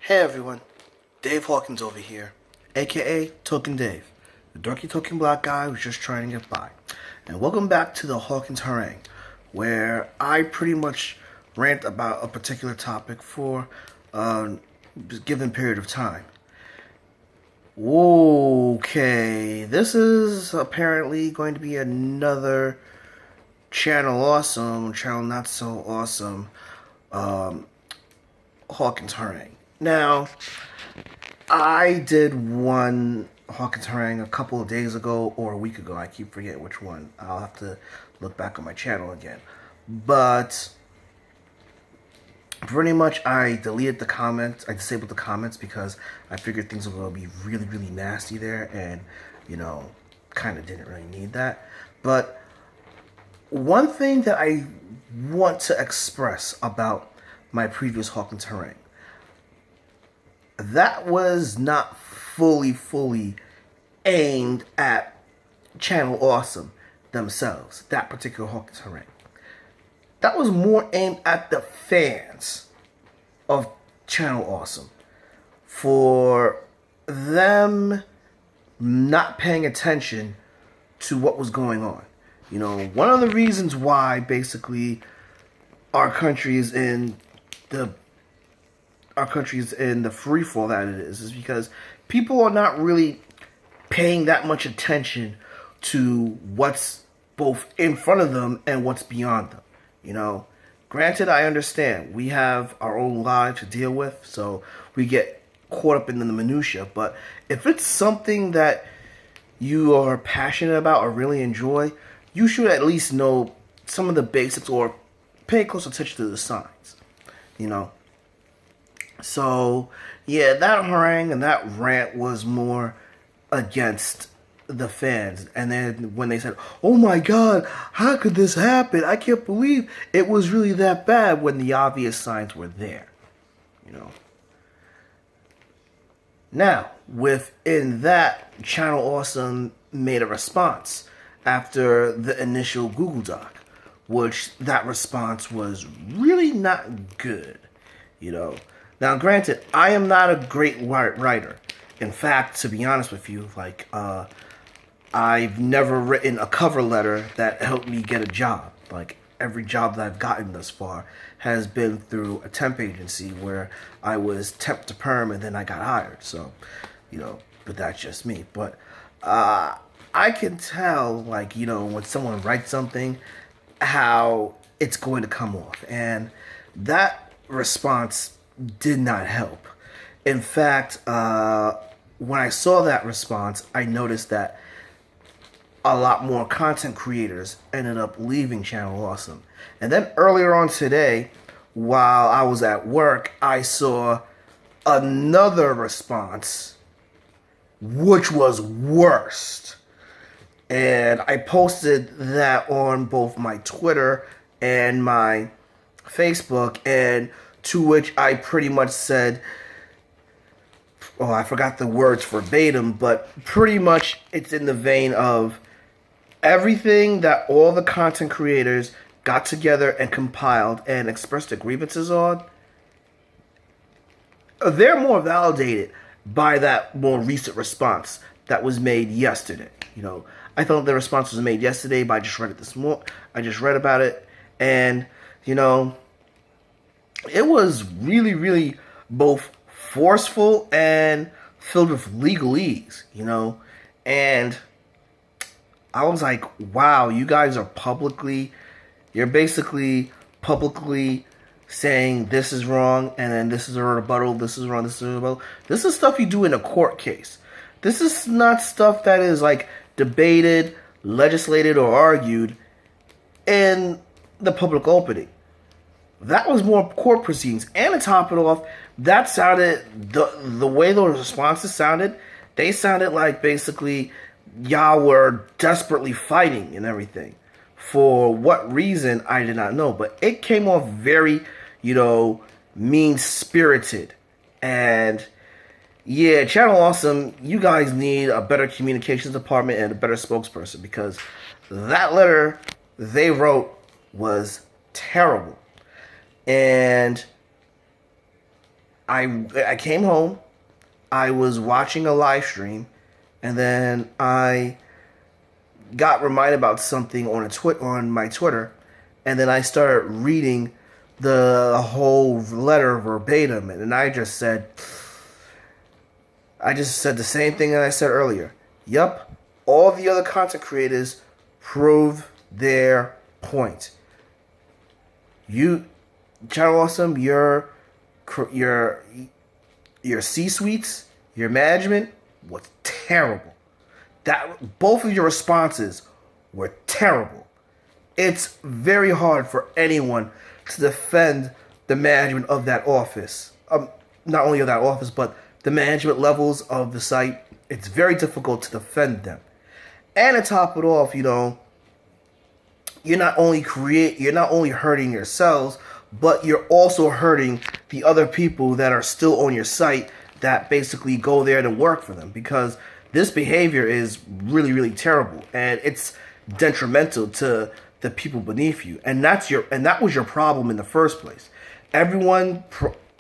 Hey everyone, Dave Hawkins over here, aka Token Dave, the dorky token black guy who's just trying to get by. And welcome back to the Hawkins Harangue, where I pretty much rant about a particular topic for a given period of time. Okay, this is apparently going to be another channel awesome, channel not so awesome, Hawkins Harangue. Now, I did one Hawkins Harangue a couple of days ago or a week ago. I keep forgetting which one. I'll have to look back on my channel again. But pretty much I deleted the comments. I disabled the comments because I figured things were going to be really, really nasty there. And, you know, kind of didn't really need that. But one thing that I want to express about my previous Hawkins Harangue, that was not fully aimed at Channel Awesome themselves, that particular Hawkins Harangue. That was more aimed at the fans of Channel Awesome, for them not paying attention to what was going on. You know, one of the reasons why basically our country is in the free fall that it is because people are not really paying that much attention to what's both in front of them and what's beyond them. You know, granted, I understand we have our own lives to deal with, so we get caught up in the minutia. But if it's something that you are passionate about or really enjoy, you should at least know some of the basics or pay close attention to the signs. You know. So, yeah, that harangue and that rant was more against the fans. And then when they said, oh my god, how could this happen? I can't believe it was really that bad, when the obvious signs were there. You know. Now, within that, Channel Awesome made a response after the initial Google Doc, which that response was really not good, you know. Now, granted, I am not a great writer. In fact, to be honest with you, like, I've never written a cover letter that helped me get a job. Like, every job that I've gotten thus far has been through a temp agency where I was temp to perm and then I got hired. So, you know, but that's just me. But I can tell, like, you know, when someone writes something, how it's going to come off. And that response did not help. In fact, when I saw that response, I noticed that a lot more content creators ended up leaving Channel Awesome. And then earlier on today, while I was at work, I saw another response, which was worse. And I posted that on both my Twitter and my Facebook, and to which I pretty much said, oh, I forgot the words verbatim, but pretty much it's in the vein of everything that all the content creators got together and compiled and expressed their grievances on, they're more validated by that more recent response that was made yesterday. You know, I thought the response was made yesterday, but I just read it this morning. I just read about it, and, you know, it was really both forceful and filled with legalese, you know. And I was like, wow, you guys are you're basically publicly saying this is wrong, and then this is a rebuttal, this is wrong, this is a rebuttal. This is stuff you do in a court case. This is not stuff that is, like, debated, legislated, or argued in the public opening. That was more court proceedings. And to top it off, that sounded, the way those responses sounded, they sounded like basically y'all were desperately fighting and everything. For what reason, I did not know. But it came off very, you know, mean-spirited. And yeah, Channel Awesome, you guys need a better communications department and a better spokesperson, because that letter they wrote was terrible. And I came home, I was watching a live stream, and then I got reminded about something on my Twitter, and then I started reading the whole letter verbatim, and I just said the same thing that I said earlier. Yup, all the other content creators prove their point. You, Channel Awesome, your C-suites, your management was terrible. That both of your responses were terrible. It's very hard for anyone to defend the management of that office. Not only of that office, but the management levels of the site. It's very difficult to defend them. And to top it off, you're not only hurting yourselves, but you're also hurting the other people that are still on your site that basically go there to work for them, because this behavior is really, really terrible, and it's detrimental to the people beneath you. And that was your problem in the first place. Everyone,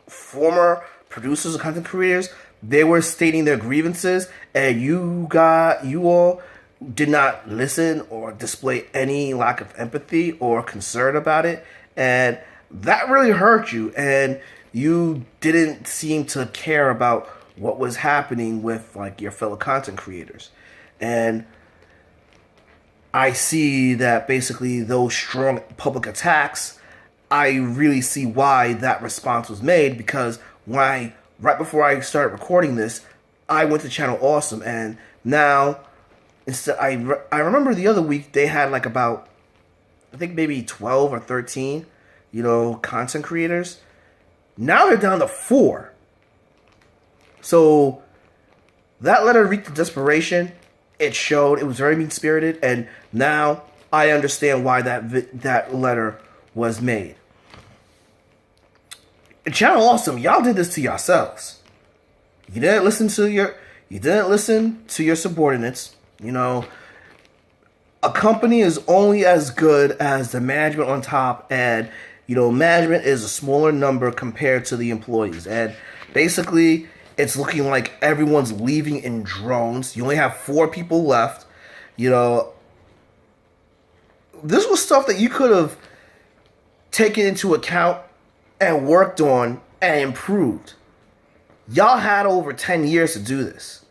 former producers and content creators, they were stating their grievances, and you all did not listen or display any lack of empathy or concern about it, and that really hurt you, and you didn't seem to care about what was happening with like your fellow content creators. And I see that basically those strong public attacks, I really see why that response was made, because right before I started recording this, I went to Channel Awesome, and now instead I remember the other week they had like about, I think maybe 12 or 13, content creators. Now they're down to 4. So that letter reeked of desperation. It showed it was very mean-spirited, and now I understand why that letter was made. And Channel Awesome, y'all did this to yourselves. You didn't listen to your subordinates. A company is only as good as the management on top, and management is a smaller number compared to the employees. And basically, it's looking like everyone's leaving in drones. You only have 4 people left. This was stuff that you could have taken into account and worked on and improved. Y'all had over 10 years to do this,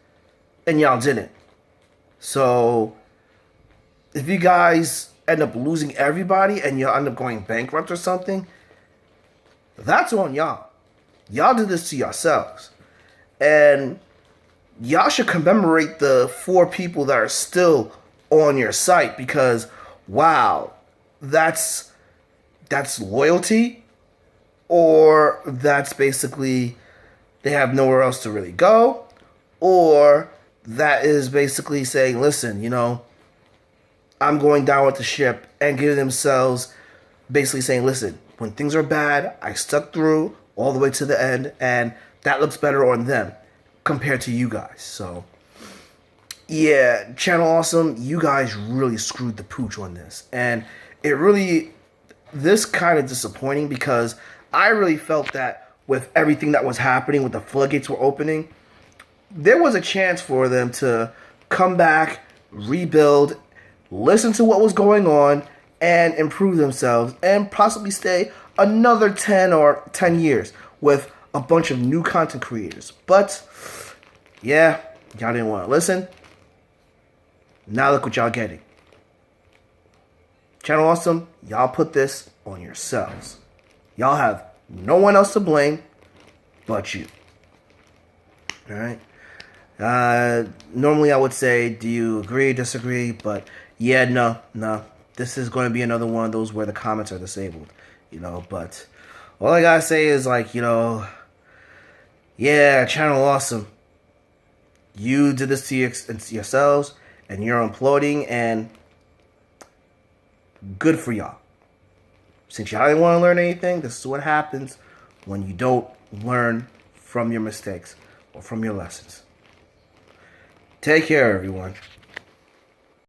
and y'all didn't. So if you guys end up losing everybody and y'all end up going bankrupt or something, that's on y'all. Y'all did this to yourselves. And y'all should commemorate the 4 people that are still on your site, because wow, that's loyalty, or that's basically they have nowhere else to really go, or that is basically saying, listen, I'm going down with the ship, and giving themselves basically saying, listen, when things are bad, I stuck through all the way to the end, and that looks better on them compared to you guys. So yeah, Channel Awesome, you guys really screwed the pooch on this. And this kind of disappointing, because I really felt that with everything that was happening, with the floodgates were opening, there was a chance for them to come back, rebuild, listen to what was going on, and improve themselves, and possibly stay another 10 years with a bunch of new content creators. But yeah, y'all didn't want to listen. Now look what y'all getting. Channel Awesome, y'all put this on yourselves. Y'all have no one else to blame but you. Alright? Normally I would say, do you agree, disagree? But yeah, no. This is going to be another one of those where the comments are disabled. But all I gotta say is yeah, Channel Awesome, you did this to yourselves, and you're imploding, and good for y'all. Since y'all didn't want to learn anything, this is what happens when you don't learn from your mistakes or from your lessons. Take care, everyone.